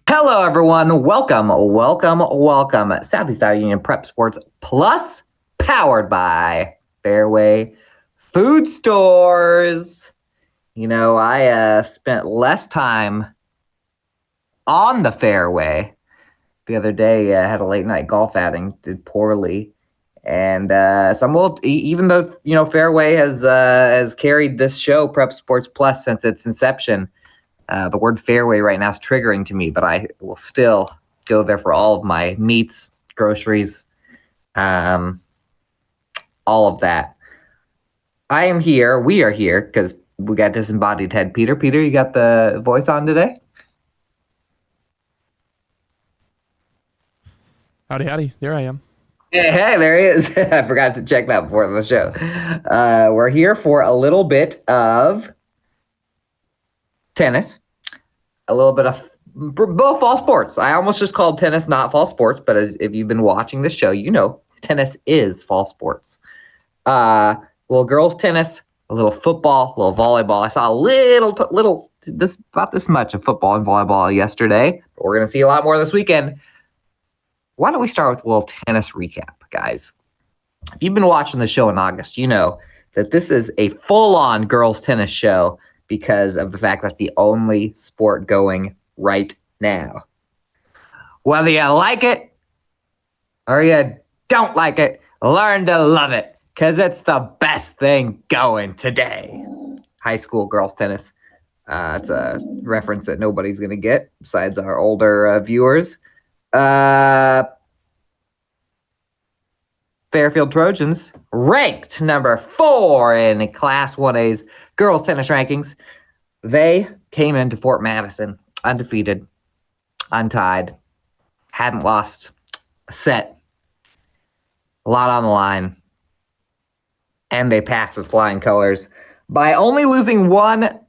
Hello, everyone. Welcome. Southeast Iowa Union Prep Sports Plus, powered by Fairway Food Stores. I spent less time on the fairway the other day. I had a late night golf outing, did poorly, and so I'm a little. Even though Fairway has carried this show, Prep Sports Plus, since its inception. The word fairway right now is triggering to me, but I will still go there for all of my meats, groceries, all of that. I am here. We are here because we got disembodied head Peter. Peter, you got the voice on today? Howdy. There I am. Hey, there he is. I forgot to check that before the show. We're here for a little bit of tennis, a little bit of both fall sports. I almost just called tennis not fall sports, but if you've been watching the show, tennis is fall sports. A little girls tennis, a little football, a little volleyball. I saw a little about this much of football and volleyball yesterday, but we're going to see a lot more this weekend. Why don't we start with a little tennis recap, guys? If you've been watching the show in August, you know that this is a full-on girls tennis show because of the fact that's the only sport going right now. Whether you like it or you don't like it, learn to love it because it's the best thing going today. High school girls tennis. It's a reference that nobody's going to get besides our older viewers. Fairfield Trojans ranked number 4 in Class 1A's girls tennis rankings. They came into Fort Madison undefeated, untied, hadn't lost a set, a lot on the line, and they passed with flying colors by only losing one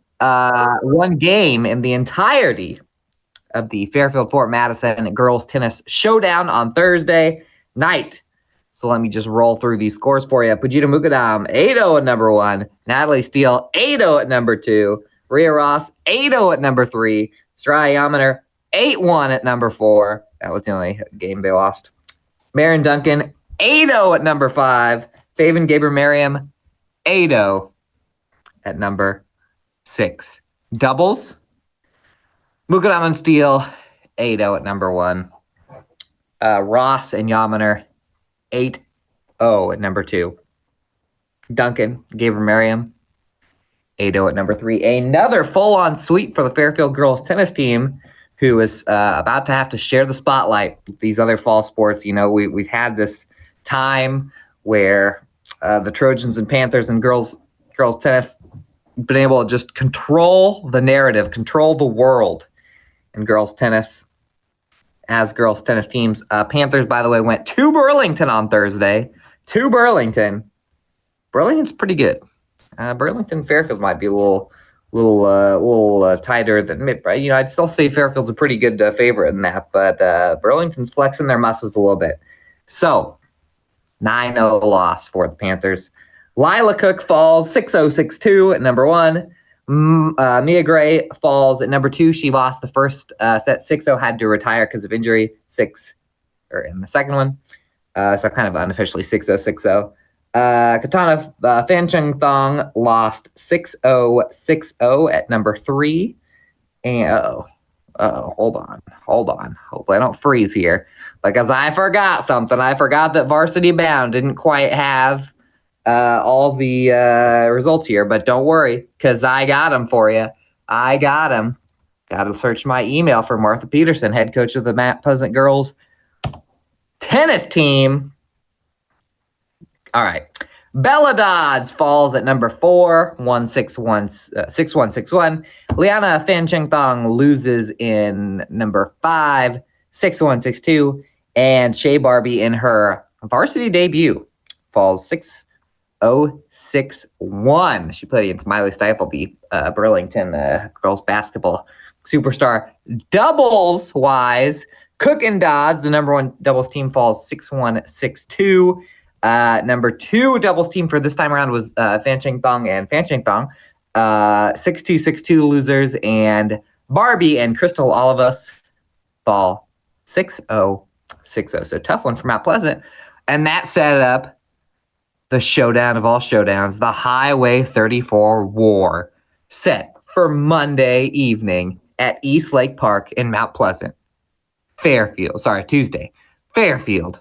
game in the entirety of the Fairfield Fort Madison girls tennis showdown on Thursday night. So let me just roll through these scores for you. Pujita Mukadam, 8-0 at number 1. Natalie Steele, 8-0 at number 2. Rhea Ross, 8-0 at number 3. Straya Yaminer, 8-1 at number 4. That was the only game they lost. Marin Duncan, 8-0 at number 5. Faven Gaber-Merriam, 8-0 at number 6. Doubles, Mukadam and Steele, 8-0 at number 1. Ross and Yaminer, 8-0 at number 2. Duncan, Gaber-Merriam, 8-0 at number 3. Another full-on sweep for the Fairfield girls tennis team, who is about to have to share the spotlight with these other fall sports. We've had this time where the Trojans and Panthers and girls tennis been able to just control the narrative, control the world in girls tennis as girls tennis teams. Panthers, by the way, went to Burlington on Thursday. To Burlington. Burlington's pretty good. Burlington Fairfield might be a little tighter than I'd still say Fairfield's a pretty good favorite in that, but Burlington's flexing their muscles a little bit. So 9-0 loss for the Panthers. Lila Cook falls 6-0, 6-2 at number 1. Mia Gray falls at number 2. She lost the first set 6-0, had to retire because of injury in the second one. So kind of unofficially 6-0, 6-0. Katana Fancheng Thong lost 6-0, 6-0 at number 3. And hold on. Hopefully I don't freeze here because I forgot something. I forgot that Varsity Bound didn't quite have all the results here, but don't worry because I got them for you. I got them. Got to search my email for Martha Peterson, head coach of the Mount Pleasant girls tennis team. All right. Bella Dodds falls at number 4, 1-6-1, 6-1, 6-1. Liana Fancheng Thong loses in number 5, 6-1, 6-2. And Shea Barbie in her varsity debut falls 6-0, 6-1. She played against Miley Stifle, the Burlington girls basketball superstar. Doubles wise, Cook and Dodds, the number 1 doubles team, falls 6-1, 6-2. Number 2 doubles team for this time around was Fancheng Thong and Fancheng Thong. 6-2, 6-2 losers. And Barbie and Crystal Olivas fall 6-0. So tough one for Mount Pleasant. And that set up the showdown of all showdowns, the Highway 34 War, set for Monday evening at East Lake Park in Mount Pleasant. Tuesday. Fairfield.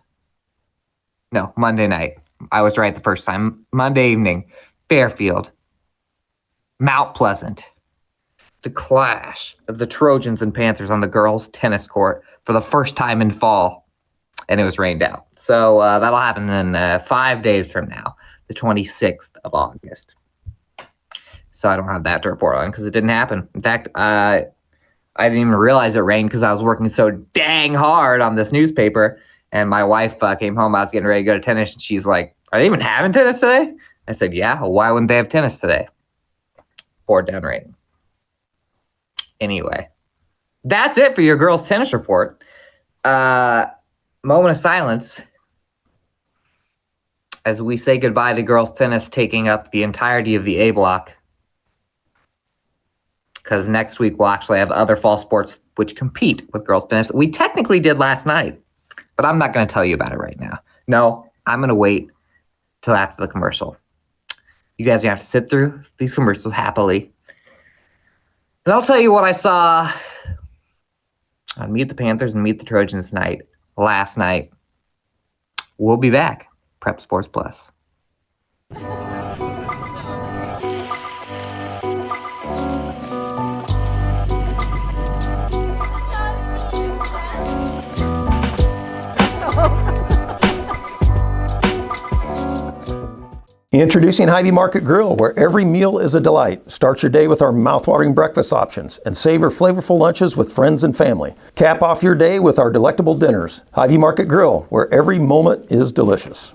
No, Monday night. I was right the first time. Monday evening, Fairfield. Mount Pleasant. The clash of the Trojans and Panthers on the girls' tennis court for the first time in fall. And it was rained out. So that'll happen in 5 days from now, the 26th of August. So I don't have that to report on because it didn't happen. In fact, I didn't even realize it rained because I was working so dang hard on this newspaper. And my wife came home. I was getting ready to go to tennis. And she's like, "Are they even having tennis today?" I said, "Yeah. Well, why wouldn't they have tennis today?" Poured down rain. Anyway, that's it for your girls' tennis report. Moment of silence as we say goodbye to girls' tennis taking up the entirety of the A block. Because next week we'll actually have other fall sports which compete with girls' tennis. We technically did last night, but I'm not going to tell you about it right now. No, I'm going to wait till after the commercial. You guys are going to have to sit through these commercials happily. And I'll tell you what I saw on Meet the Panthers and Meet the Trojans last night. We'll be back. Prep Sports Plus. Introducing Hy-Vee Market Grill, where every meal is a delight. Start your day with our mouthwatering breakfast options and savor flavorful lunches with friends and family. Cap off your day with our delectable dinners. Hy-Vee Market Grill, where every moment is delicious.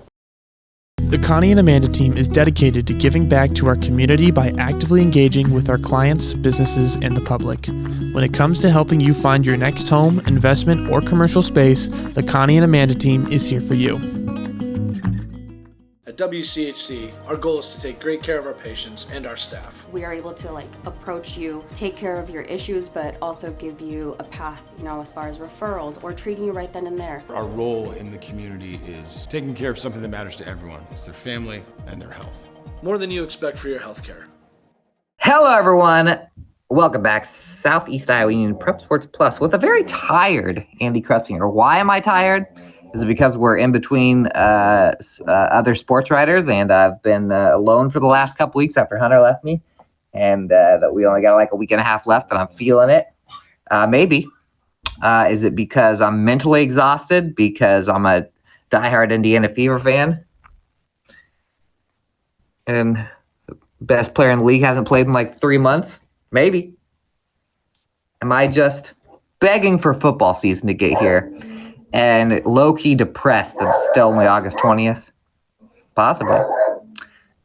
The Connie and Amanda team is dedicated to giving back to our community by actively engaging with our clients, businesses, and the public. When it comes to helping you find your next home, investment, or commercial space, the Connie and Amanda team is here for you. At WCHC, our goal is to take great care of our patients and our staff. We are able to approach you, take care of your issues, but also give you a path, as far as referrals or treating you right then and there. Our role in the community is taking care of something that matters to everyone. It's their family and their health. More than you expect for your health care. Hello, everyone. Welcome back. Southeast Iowa Union Prep Sports Plus with a very tired Andy Krutzinger. Why am I tired? Is it because we're in between other sports writers, and I've been alone for the last couple weeks after Hunter left me, and that we only got a week and a half left, and I'm feeling it? Maybe. Is it because I'm mentally exhausted because I'm a diehard Indiana Fever fan, and the best player in the league hasn't played in 3 months? Maybe. Am I just begging for football season to get here? And low-key depressed that it's still only August 20th? Possibly.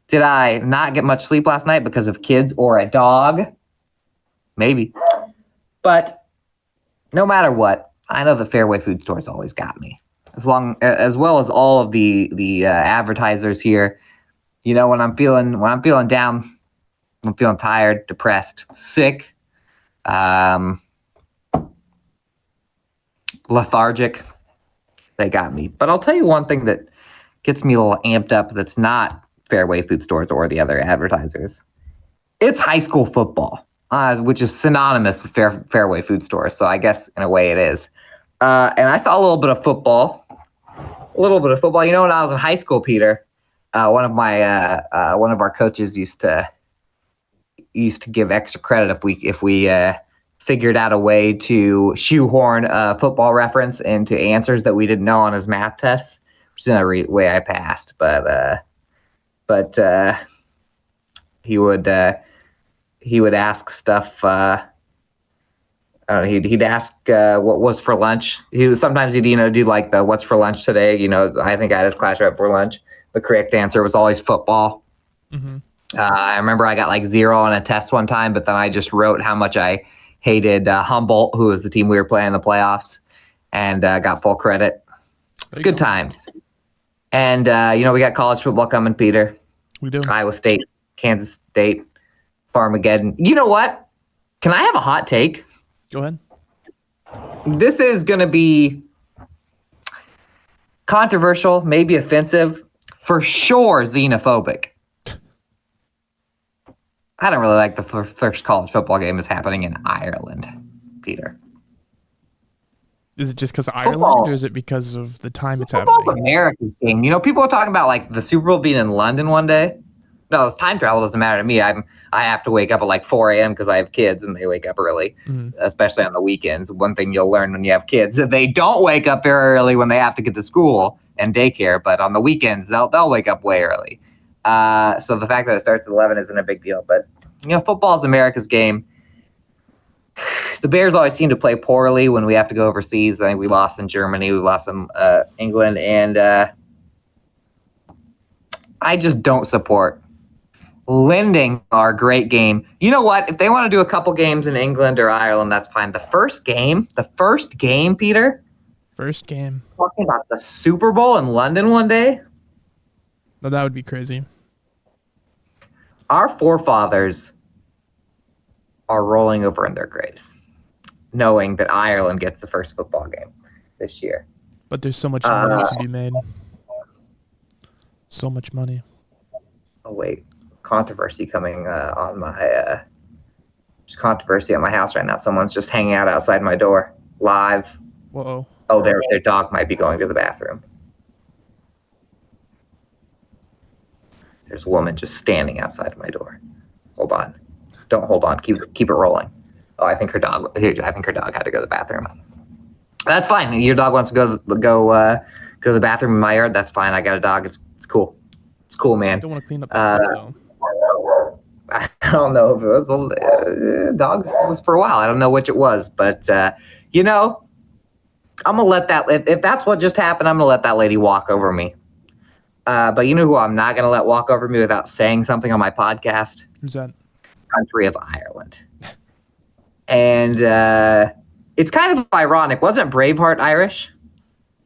Did I not get much sleep last night because of kids or a dog? Maybe. But no matter what, I know the Fairway Food Store's always got me. As well as all of the advertisers here. When I'm feeling down, I'm feeling tired, depressed, sick, lethargic. They got me. But I'll tell you one thing that gets me a little amped up that's not Fairway Food Stores or the other advertisers. It's high school football, which is synonymous with Fairway Food Stores. So I guess in a way it is. And I saw a little bit of football. When I was in high school, Peter, one of our coaches used to give extra credit if we figured out a way to shoehorn a football reference into answers that we didn't know on his math tests, which is another way I passed. But he would ask stuff. He'd ask what was for lunch. Sometimes he'd do the what's for lunch today. I think I had his class right for lunch. The correct answer was always football. Mm-hmm. I remember I got 0 on a test one time, but then I just wrote how much I hated Humboldt, who was the team we were playing in the playoffs, and got full credit. It's good times. And, we got college football coming, Peter. We do. Iowa State, Kansas State, Farmageddon. You know what? Can I have a hot take? Go ahead. This is going to be controversial, maybe offensive, for sure xenophobic. I don't really like the first college football game is happening in Ireland, Peter. Is it just because of Football. Ireland, or is it because of the time it's Football's happening? America's game. You know, people are talking about like the Super Bowl being in London one day. No, time travel doesn't matter to me. I have to wake up at like 4 a.m. because I have kids and they wake up early, especially on the weekends. One thing you'll learn when you have kids that they don't wake up very early when they have to get to school and daycare, but on the weekends they'll wake up way early. So the fact that it starts at 11 isn't a big deal. But you know, football is America's game. The Bears always seem to play poorly when we have to go overseas. I think we lost in Germany, we lost in England, and I just don't support lending our great game. You know what? If they want to do a couple games in England or Ireland, that's fine. The first game, Peter? First game. Talking about the Super Bowl in London one day? No, that would be crazy. Our forefathers are rolling over in their graves, knowing that Ireland gets the first football game this year. But there's so much money to be made. So much money. Oh, wait. Controversy coming on my... there's controversy at my house right now. Someone's just hanging out outside my door, live. Whoa. Oh, their dog might be going to the bathroom. There's a woman just standing outside of my door. Hold on. Don't hold on. Keep it rolling. Oh, I think her dog had to go to the bathroom. That's fine. Your dog wants to go to the bathroom in my yard. That's fine. I got a dog. It's cool. It's cool, man. I don't want to clean up that though. I don't know if it was a dog. It was for a while. I don't know which it was, but you know, I'm gonna let that. If that's what just happened, I'm gonna let that lady walk over me. But you know who I'm not gonna let walk over me without saying something on my podcast? Who's that? Country of Ireland. And it's kind of ironic. Wasn't Braveheart Irish?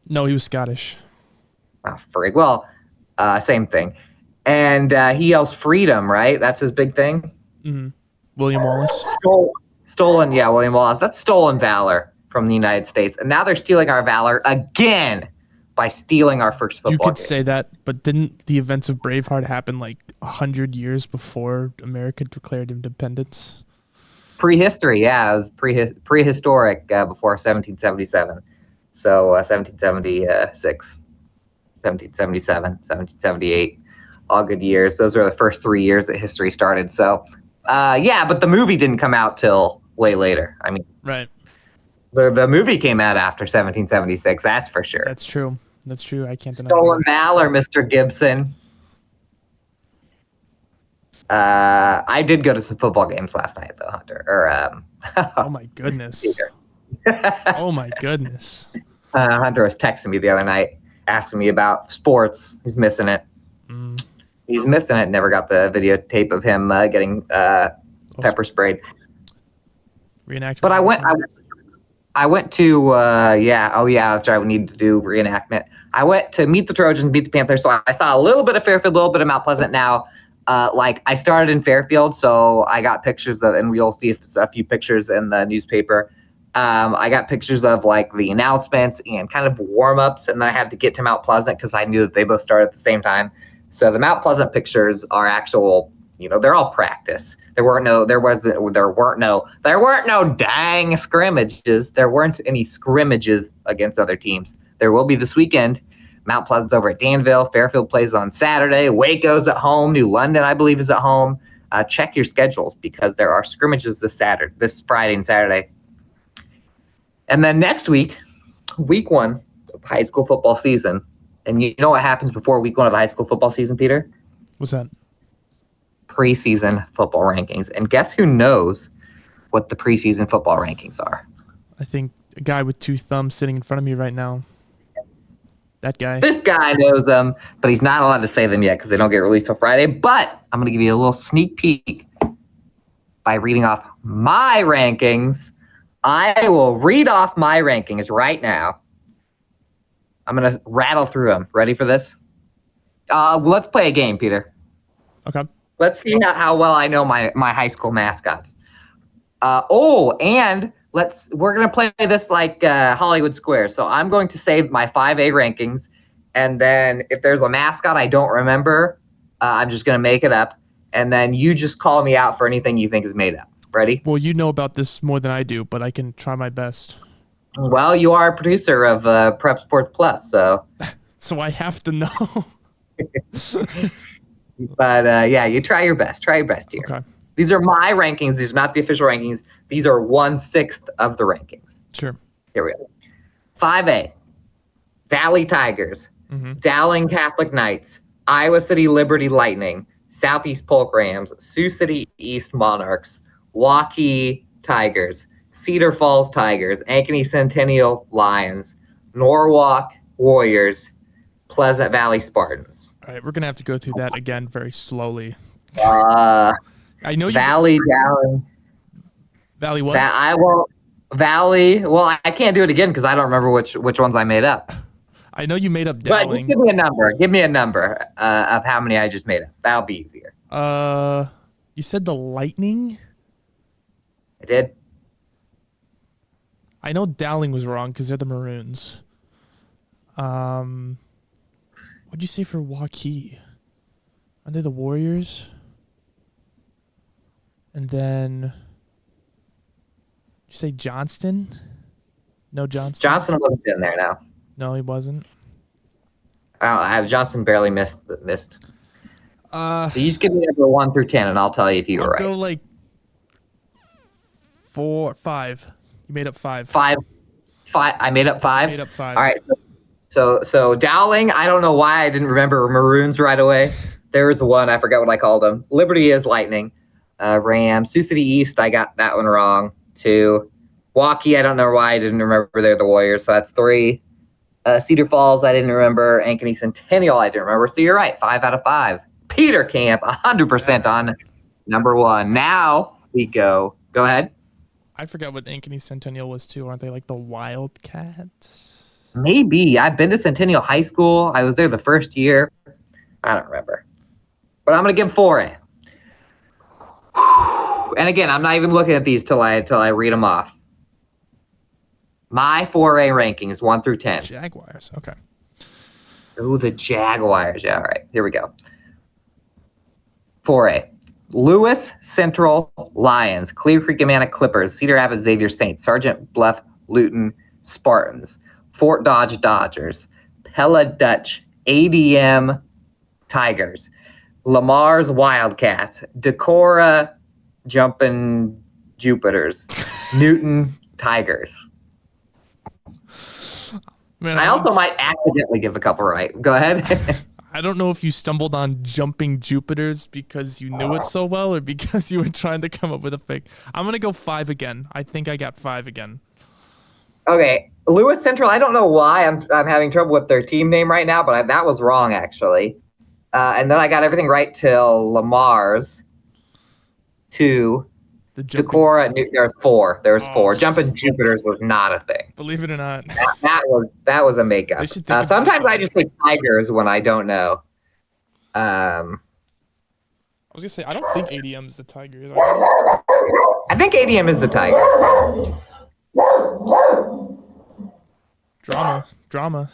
No, he was Scottish. Oh, frig. Well, same thing. And he yells freedom, right? That's his big thing. Mm-hmm. William Wallace. Stolen, yeah, William Wallace. That's stolen valor from the United States. And now they're stealing our valor again by stealing our first football You could game. say that, but didn't the events of Braveheart happen like 100 years before America declared independence? Prehistory, yeah. It was prehistoric before 1777. So 1776, 1777, 1778. All good years. Those are the first 3 years that history started. So, yeah, but the movie didn't come out till way later. I mean, Right. The movie came out after 1776, that's for sure. That's true. That's true. I can't deny Stolen that. valor, Mr. Gibson. I did go to some football games last night, though, Hunter. Oh, my goodness. Oh, my goodness. Hunter was texting me the other night, asking me about sports. He's missing it. He's missing it. Never got the videotape of him getting pepper sprayed. Reenactment. But I went to that's right. We need to do reenactment. I went to meet the Trojans, beat the Panthers. So I saw a little bit of Fairfield, a little bit of Mount Pleasant. Now, I started in Fairfield, so I got pictures of, and we'll see a few pictures in the newspaper. I got pictures of like the announcements and kind of warm-ups, and then I had to get to Mount Pleasant because I knew that they both started at the same time. So the Mount Pleasant pictures are actual, they're all practice. There weren't no dang scrimmages. There weren't any scrimmages against other teams. There will be this weekend. Mount Pleasant's over at Danville. Fairfield plays on Saturday. Waco's at home. New London, I believe, is at home. Check your schedules because there are scrimmages this Friday and Saturday. And then next week, week 1 of high school football season. And you know what happens before week 1 of the high school football season, Peter? What's that? Preseason football rankings. And guess who knows what the preseason football rankings are? I think a guy with 2 thumbs sitting in front of me right now. That guy. This guy knows them, but he's not allowed to say them yet because they don't get released till Friday. But I'm going to give you a little sneak peek by reading off my rankings. I will read off my rankings right now. I'm going to rattle through them. Ready for this? Let's play a game, Peter. Okay. Let's see how well I know my high school mascots. And We're gonna play this like Hollywood Squares. So I'm going to say my 5A rankings, and then if there's a mascot I don't remember, I'm just gonna make it up, and then you just call me out for anything you think is made up. Ready? Well, you know about this more than I do, but I can try my best. Well, you are a producer of Prep Sports Plus, so. So I have to know. But yeah, you try your best. Try your best here. Okay. These are my rankings. These are not the official rankings. These are 1/6 of the rankings. Sure. Here we go. 5A, Valley Tigers, Dowling Catholic Knights, Iowa City Liberty Lightning, Southeast Polk Rams, Sioux City East Monarchs, Waukee Tigers, Cedar Falls Tigers, Ankeny Centennial Lions, Norwalk Warriors, Pleasant Valley Spartans. All right, we're gonna have to go through that again very slowly. I know you. Valley, Dowling. Valley what? Valley. Well, I can't do it again because I don't remember which ones I made up. I know you made up But Dowling. just give me a number. Give me a number of how many I just made up. That'll be easier. You said the Lightning? I did. I know Dowling was wrong because they're the Maroons. What'd you say for Waukee? Are they the Warriors? And then, did you say Johnston? No Johnston? Johnson wasn't in there now. No, he wasn't. I have Johnson barely missed. So you just give me number 1 through 10, and I'll tell you if you were right. Go like 4, 5. You made up 5. 5. I made up 5. Made up 5. All right. So Dowling. I don't know why I didn't remember Maroons right away. There was one. I forgot what I called them. Liberty is Lightning. Rams. Sioux City East. I got that one wrong. 2. Waukee. I don't know why I didn't remember they're the Warriors. So that's 3. Cedar Falls. I didn't remember. Ankeny Centennial. I didn't remember. So you're right. 5 out of 5. Peter Camp. 100% on number 1. Now we go. Go ahead. I forgot what Ankeny Centennial was too. Aren't they like the Wildcats? Maybe. I've been to Centennial High School. I was there the first year. I don't remember. But I'm going to give 4A. And again, I'm not even looking at these till I read them off. My 4A rankings, 1 through 10. Jaguars. Okay. Ooh, the Jaguars. Yeah, all right. Here we go. 4A. Lewis Central Lions, Clear Creek Amana Clippers, Cedar Rapids Xavier Saints, Sergeant Bluff Luton Spartans, Fort Dodge Dodgers, Pella Dutch ADM Tigers, Lamar's Wildcats, Decorah Jumpin' Jupiters, Newton Tigers. Man, I also might accidentally give a couple right. Go ahead. I don't know if you stumbled on Jumping Jupiters because you knew it so well or because you were trying to come up with a fake. I'm going to go 5 again. I think I got 5 again. Okay. Lewis Central, I don't know why I'm having trouble with their team name right now, but that was wrong, actually. And then I got everything right till Lamar's 2. Decorah, there's 4. There's 4. Jumping Jupiters was not a thing. Believe it or not. That was a makeup. Sometimes I just say Tigers when I don't know. I was gonna say I don't think ADM is the Tigers. I think ADM is the Tiger. Drama.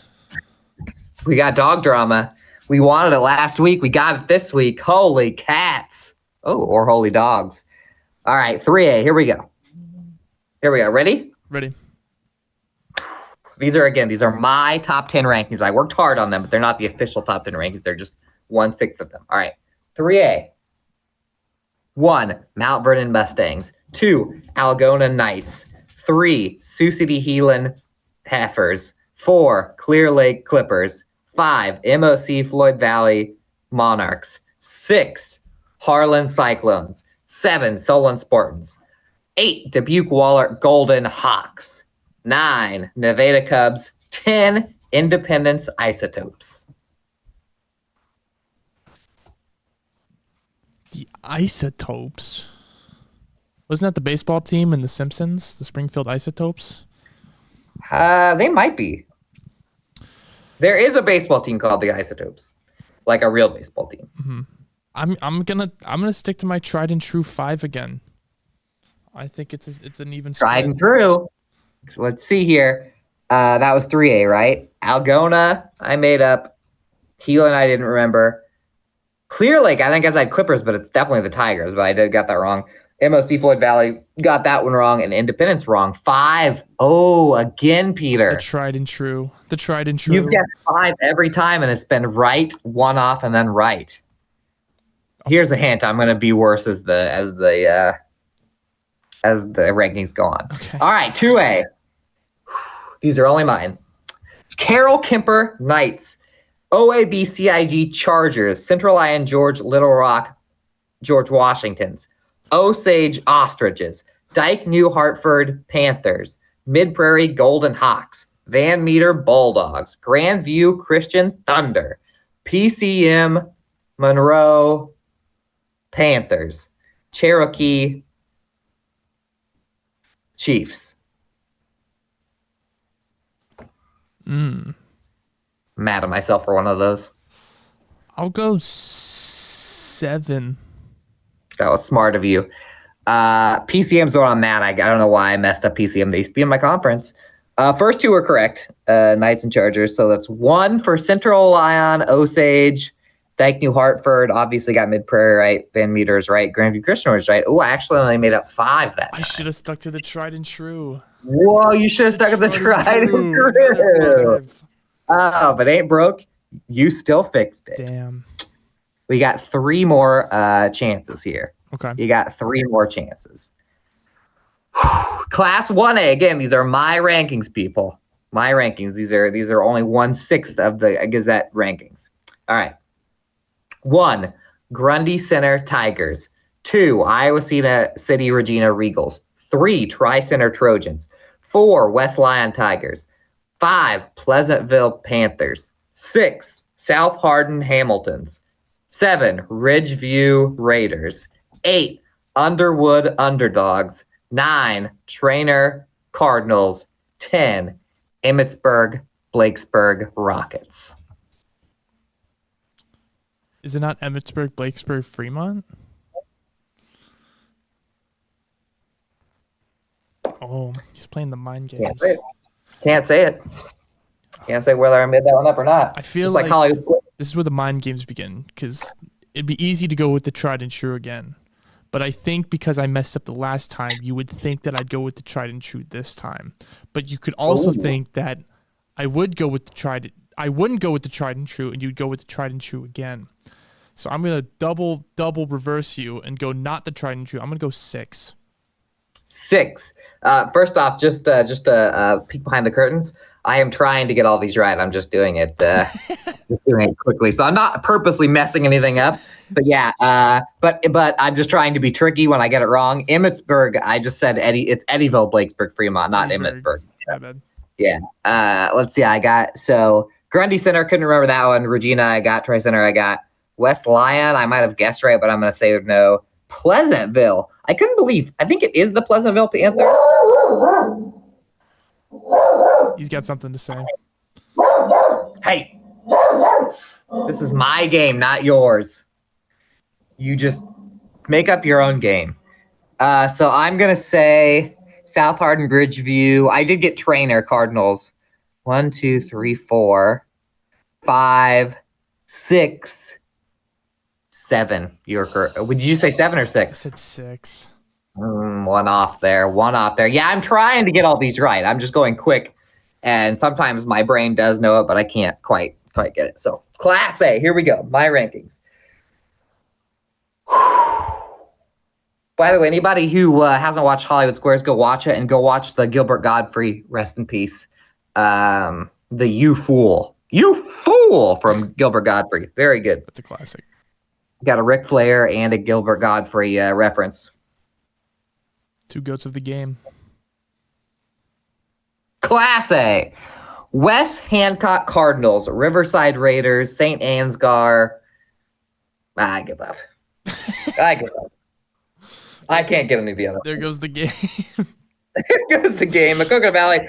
We got dog drama. We wanted it last week. We got it this week. Holy cats. Oh, or holy dogs. All right, 3A. Here we go. Ready? Ready. These are my top 10 rankings. I worked hard on them, but they're not the official top 10 rankings. They're just 1/6 of them. All right. 3A. 1, Mount Vernon Mustangs. 2, Algona Knights. 3, Sioux City Heelan Heifers. 4, Clear Lake Clippers. 5, MOC Floyd Valley Monarchs. 6, Harlan Cyclones. 7, Solon Spartans. 8, Dubuque Waller Golden Hawks. 9, Nevada Cubs. 10, Independence Isotopes. The Isotopes. Wasn't that the baseball team in The Simpsons? The Springfield Isotopes? They might be. There is a baseball team called the Isotopes, like a real baseball team. Mm-hmm. I'm gonna stick to my tried and true 5 again. I think it's an even Tried split. and true. So let's see here. That was 3A, right? Algona, I made up. Gila and I didn't remember. Clear Lake, I think I said Clippers, but it's definitely the Tigers, but I got that wrong. MOC Floyd Valley, got that one wrong, and Independence wrong. 5. Oh, again, Peter. The tried and true. You've got 5 every time, and it's been right, one off, and then right. Here's a hint. I'm going to be worse as the rankings go on. Okay. All right, 2A. These are only mine. Carroll Kemper Knights, OABCIG Chargers, Central Iron George Little Rock, George Washingtons, Osage Ostriches, Dyke New Hartford Panthers, Mid Prairie Golden Hawks, Van Meter Bulldogs, Grandview Christian Thunder, PCM Monroe Panthers, Cherokee Chiefs. Mad at myself for one of those. I'll go 7. That was smart of you. PCM's what I'm mad. I don't know why I messed up PCM. They used to be in my conference. First 2 were correct, Knights and Chargers. So that's 1 for Central Lyon, Osage, Dyke New Hartford. Obviously got Mid Prairie right. Van Meter's right. Grandview Christian was right. Oh, I actually only made up 5 that time. I should have stuck to the tried and true. Whoa, you should have stuck with the tried and true. Oh, but ain't broke. You still fixed it. Damn. We got 3 more chances here. Okay. You got 3 more chances. Class 1A. Again, these are my rankings, people. My rankings. These are only 1/6 of the Gazette rankings. All right. 1, Grundy Center Tigers. 2, Iowa City Regina Regals. 3, Tri-Center Trojans. 4, West Lyon Tigers. 5, Pleasantville Panthers. 6, South Hardin Hamiltons. 7, Ridgeview Raiders. 8, Underwood Underdogs. 9, Trainer Cardinals. 10, Emmitsburg Blakesburg Rockets. Is it not Emmitsburg, Blakesburg, Fremont? Oh, he's playing the mind games. Can't say it. Can't say whether I made that one up or not. I feel It's like Hollywood. this is where the mind games begin, because it'd be easy to go with the tried and true again. But I think because I messed up the last time, you would think that I'd go with the tried and true this time. But you could also think that I wouldn't go with the tried and true, and you'd go with the tried and true again. So I'm gonna double reverse you and go not the tried and true. I'm gonna go 6. 6. First off, just a peek behind the curtains. I am trying to get all these right. I'm just doing it, quickly. So I'm not purposely messing anything up. But yeah, but I'm just trying to be tricky when I get it wrong. Emmitsburg, I just said it's Eddyville, Blakesburg, Fremont, not Emmitsburg. My bad. Yeah. Let's see. I got Grundy Center. Couldn't remember that one. Regina, I got Tri-Center. I got West Lyon. I might have guessed right, but I'm going to say no. Pleasantville. I couldn't believe. I think it is the Pleasantville Panther. He's got something to say. Hey, this is my game, not yours. You just make up your own game. So I'm going to say South Hardin Bridgeview. I did get Trainer Cardinals. 1, 2, 3, 4, 5, 6, 7. You're correct. Did you say 7 or I 6? said 6. One off there. Yeah, I'm trying to get all these right. I'm just going quick. And sometimes my brain does know it, but I can't quite get it. So Class A, here we go. My rankings. By the way, anybody who hasn't watched Hollywood Squares, go watch it, and go watch the Gilbert Godfrey, rest in peace, the You Fool from Gilbert Godfrey. Very good. That's a classic. Got a Ric Flair and a Gilbert Godfrey reference. 2 goats of the game. Class A, West Hancock Cardinals, Riverside Raiders, St. Ansgar. I give up. I can't get any of the other. There goes the game. Here goes the game. Macoka Valley.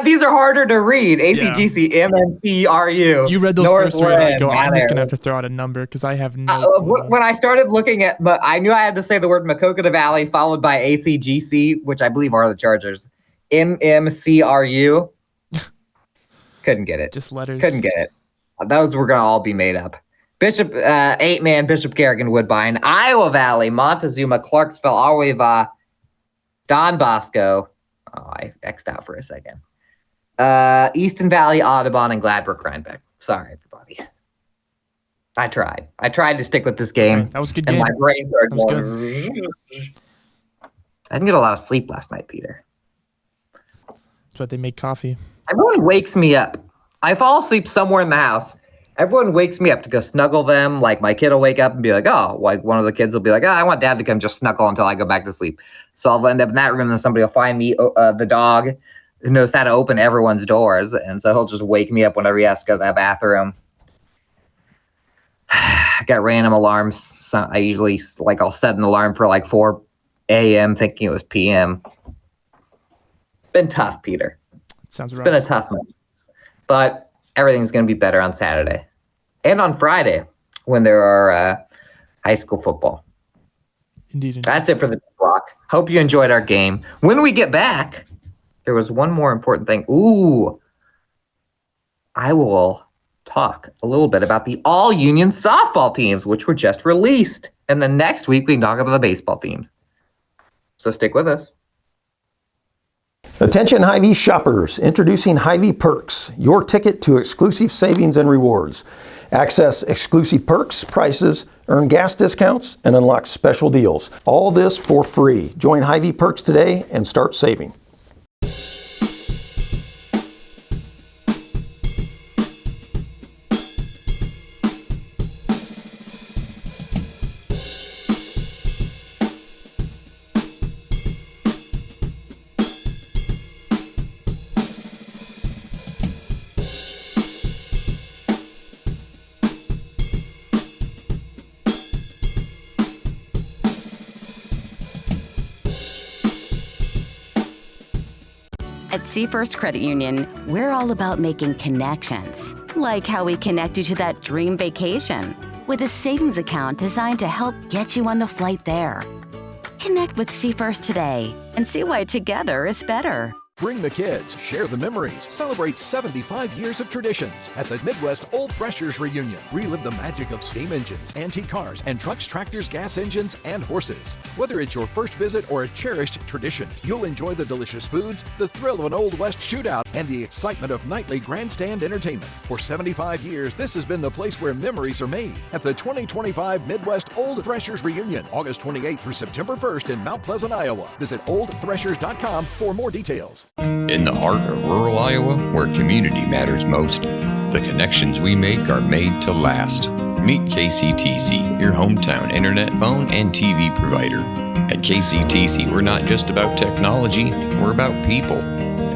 These are harder to read. ACGC, MNPRU. You read those first three, and I go, I'm just Mount going to Airy. have to throw out a number because I have no clue. When I started looking at, but I knew I had to say the word Macoka Valley followed by ACGC, which I believe are the Chargers. MMCRU. Couldn't get it. Just letters. Couldn't get it. Those were going to all be made up. Bishop, 8-man, Bishop Garrigan, Woodbine, Iowa Valley, Montezuma, Clarksville, Auweva, Don Bosco. Oh, I X'd out for a second. Easton Valley, Audubon, and Gladbrook, Rhinebeck. Sorry, everybody. I tried. I tried to stick with this game. Okay, that was a good and game. my brain started That was going. I didn't get a lot of sleep last night, Peter. That's why they make coffee. Everyone wakes me up. I fall asleep somewhere in the house. Everyone wakes me up to go snuggle them. Like my kid will wake up and be like, oh, like one of the kids will be like, oh, I want dad to come just snuggle until I go back to sleep. So I'll end up in that room and somebody will find me, the dog who knows how to open everyone's doors. And so he'll just wake me up whenever he has to go to that bathroom. I got random alarms. So I usually I'll set an alarm for like 4 a.m. thinking it was p.m. It's been tough, Peter. Sounds It's rough. been a tough month. But everything's going to be better on Saturday and on Friday when there are high school football. Indeed. That's it for the block. Hope you enjoyed our game. When we get back, there was one more important thing. I will talk a little bit about the all-union softball teams, which were just released. And then next week, we can talk about the baseball teams. So stick with us. Attention Hy-Vee shoppers, introducing Hy-Vee Perks, your ticket to exclusive savings and rewards. Access exclusive perks, prices, earn gas discounts, and unlock special deals. All this for free. Join Hy-Vee Perks today and start saving. At Seafirst Credit Union, we're all about making connections, like how we connect you to that dream vacation with a savings account designed to help get you on the flight there. Connect with Seafirst today and see why together is better. Bring the kids, share the memories, celebrate 75 years of traditions at the Midwest Old Threshers Reunion. Relive the magic of steam engines, antique cars, and trucks, tractors, gas engines, and horses. Whether it's your first visit or a cherished tradition, you'll enjoy the delicious foods, the thrill of an Old West shootout, and the excitement of nightly grandstand entertainment. For 75 years, this has been the place where memories are made at the 2025 Midwest Old Threshers Reunion, August 28th through September 1st in Mount Pleasant, Iowa. Visit oldthreshers.com for more details. In the heart of rural Iowa, where community matters most, the connections we make are made to last. Meet KCTC, your hometown internet, phone, and TV provider. At KCTC, we're not just about technology, we're about people.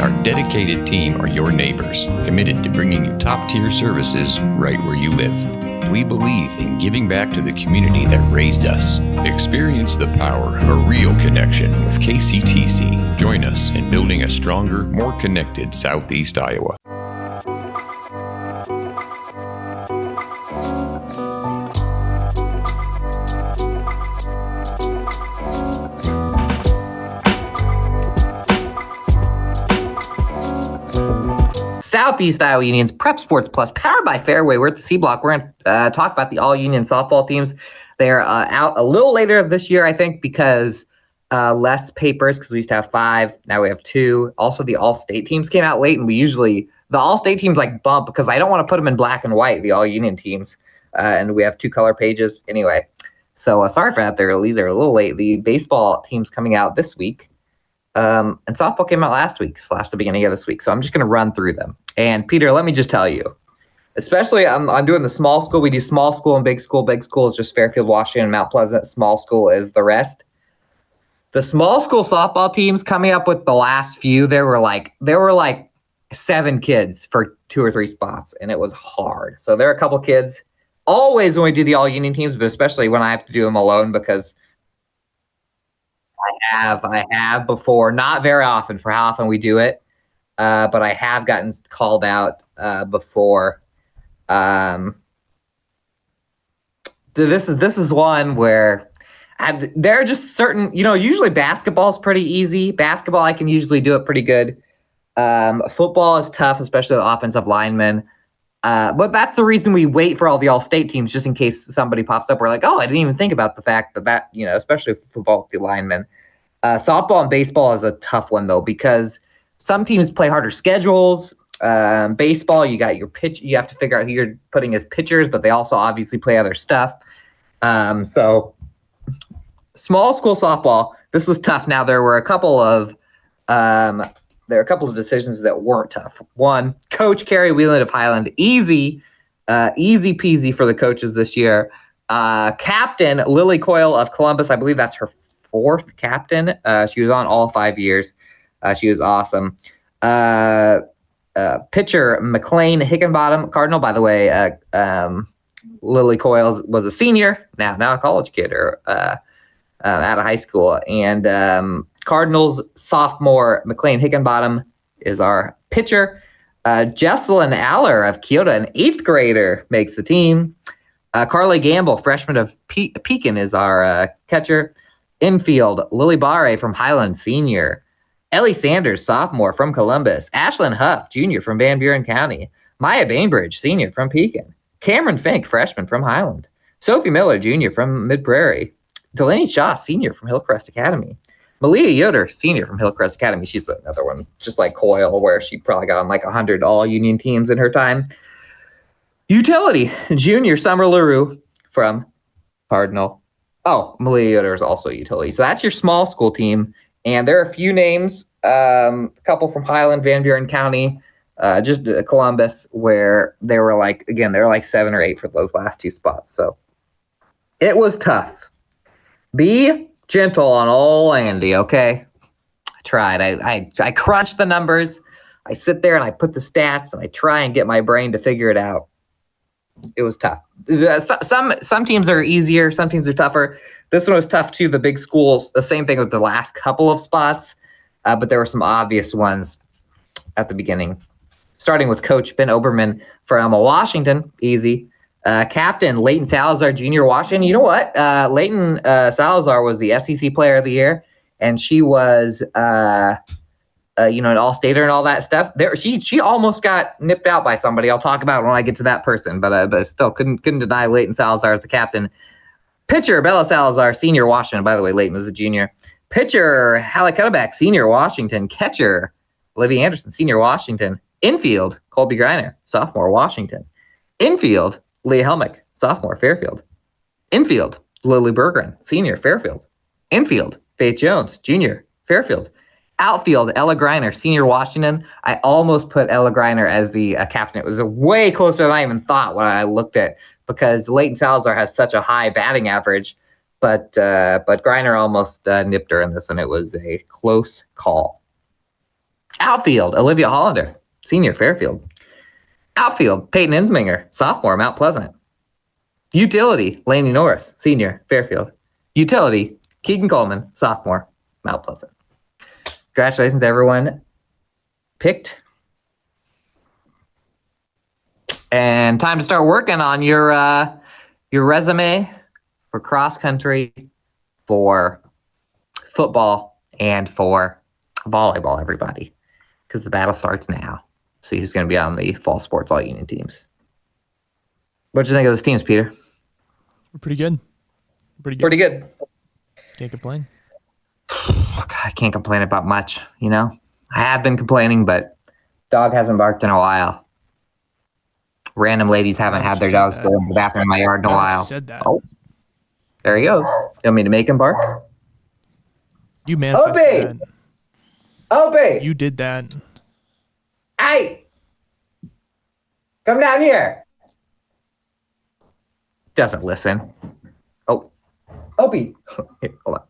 Our dedicated team are your neighbors, committed to bringing you top-tier services right where you live. We believe in giving back to the community that raised us. Experience the power of a real connection with KCTC. Join us in building a stronger, more connected Southeast Iowa. Southeast Iowa Union's Prep Sports Plus, powered by Fairway. We're at the C Block. We're going to talk about the all-union softball teams. They're out a little later this year, I think, because less papers, because we used to have 5. Now we have 2. Also, the all-state teams came out late, and the all-state teams bump because I don't want to put them in black and white, the all-union teams. And we have 2 color pages. Anyway, so sorry for that. These are a little late. The baseball team's coming out this week. And softball came out last week, / the beginning of this week. So I'm just going to run through them. And Peter, let me just tell you, especially I'm doing the small school. We do small school and big school. Big school is just Fairfield, Washington, Mount Pleasant. Small school is the rest. The small school softball teams coming up with the last few, there were like 7 kids for 2 or 3 spots, and it was hard. So there are a couple kids always when we do the all union teams, but especially when I have to do them alone because I have before, not very often for how often we do it, but I have gotten called out before. This is one where there are just certain, usually basketball is pretty easy. Basketball, I can usually do it pretty good. Football is tough, especially the offensive linemen. But that's the reason we wait for all the all-state teams, just in case somebody pops up. We're like, oh, I didn't even think about the fact that especially football with the linemen. Softball and baseball is a tough one, though, because some teams play harder schedules. Baseball, you got your pitch. You have to figure out who you're putting as pitchers, but they also obviously play other stuff. So small school softball, this was tough. Now there were a couple of decisions that weren't tough. One, Coach Carrie Wheeland of Highland, easy peasy for the coaches this year. Captain Lily Coyle of Columbus, I believe that's her 4th captain. She was on all 5 years. She was awesome. Pitcher McLean Higginbottom, Cardinal, by the way. Lily Coyle was a senior, now a college kid or out of high school. And Cardinals sophomore McLean Higginbottom is our pitcher. Jesselyn Aller of Kyoto, an 8th grader, makes the team. Carly Gamble, freshman of Pekin, is our catcher. Infield, Lily Barre from Highland, senior. Ellie Sanders, sophomore from Columbus. Ashlyn Huff, junior from Van Buren County. Maya Bainbridge, senior from Pekin. Cameron Fink, freshman from Highland. Sophie Miller, junior from Mid-Prairie. Delaney Shaw, senior from Hillcrest Academy. Malia Yoder, senior from Hillcrest Academy. She's another one, just like Coyle, where she probably got on like 100 all-union teams in her time. Utility, junior Summer LaRue from Cardinal. Oh, Malia Yoder is also utility. So that's your small school team. And there are a few names, a couple from Highland, Van Buren County, just Columbus, where they were like 7 or 8 for those last 2 spots. So it was tough. Be gentle on old Andy, okay? I tried. I crunched the numbers. I sit there and I put the stats and I try and get my brain to figure it out. It was tough. Some teams are easier, some teams are tougher. This one was tough too. The big schools, the same thing with the last couple of spots, but there were some obvious ones at the beginning. Starting with Coach Ben Oberman from Washington, easy. Captain Leighton Salazar, junior, Washington. You know what? Leighton Salazar was the SEC Player of the Year, and she was an all-stater and all that stuff. She almost got nipped out by somebody. I'll talk about it when I get to that person, but still couldn't deny Leighton Salazar as the captain. Pitcher Bella Salazar, senior, Washington. By the way, Leighton was a junior. Pitcher Hallie Cutterback, senior, Washington. Catcher Olivia Anderson, senior, Washington. Infield Colby Greiner, sophomore, Washington. Infield Leah Helmick, sophomore, Fairfield. Infield Lily Berggren, senior, Fairfield. Infield Faith Jones, junior, Fairfield. Outfield, Ella Greiner, senior, Washington. I almost put Ella Greiner as the captain. It was way closer than I even thought when I looked at, because Leighton Salazar has such a high batting average, but Greiner almost nipped her in this one. It was a close call. Outfield, Olivia Hollander, senior, Fairfield. Outfield, Peyton Insminger, sophomore, Mount Pleasant. Utility, Laney Norris, senior, Fairfield. Utility, Keegan Coleman, sophomore, Mount Pleasant. Congratulations to everyone picked. And time to start working on your resume for cross country, for football, and for volleyball, everybody, because the battle starts now. See who's going to be on the fall sports all union teams. What'd you think of those teams, Peter? Pretty good. Pretty good. Can't complain. I can't complain about much, I have been complaining, but dog hasn't barked in a while. Random ladies haven't had their dogs go in the bathroom in my yard in a while. Said that. Oh, there he goes. You want me to make him bark? You manifested that. Opie! You did that. Hey! Come down here. Doesn't listen. Oh. Opie. Here, hold on.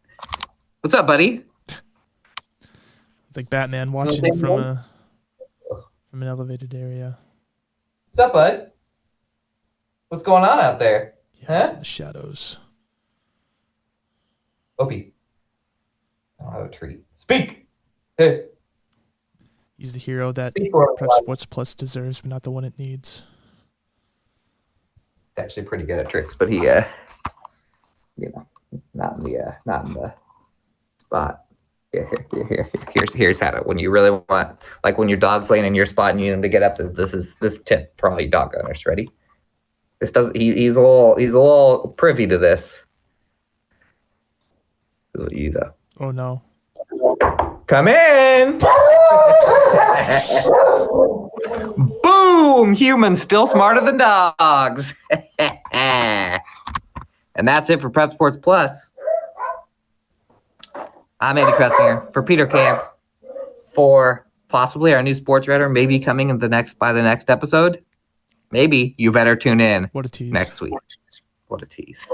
What's up, buddy? It's like Batman watching it from an elevated area. What's up, bud? What's going on out there? Yeah, it's in the shadows. Opie. I'll have a treat. Speak! Hey. He's the hero that Speak for Prep Sports Plus deserves, but not the one it needs. He's actually pretty good at tricks, but he, not in the spot. Here's how to, when you really want, like when your dog's laying in your spot and you need him to get up, this tip for all you dog owners. Ready? He's a little privy to this. This is you though. Oh no. Come in. Boom! Humans still smarter than dogs. And that's it for Prep Sports Plus. I'm Andy Kretzinger for Peter Camp for possibly our new sports writer, maybe coming in by the next episode. Maybe you better tune in What a tease. next week. What a tease.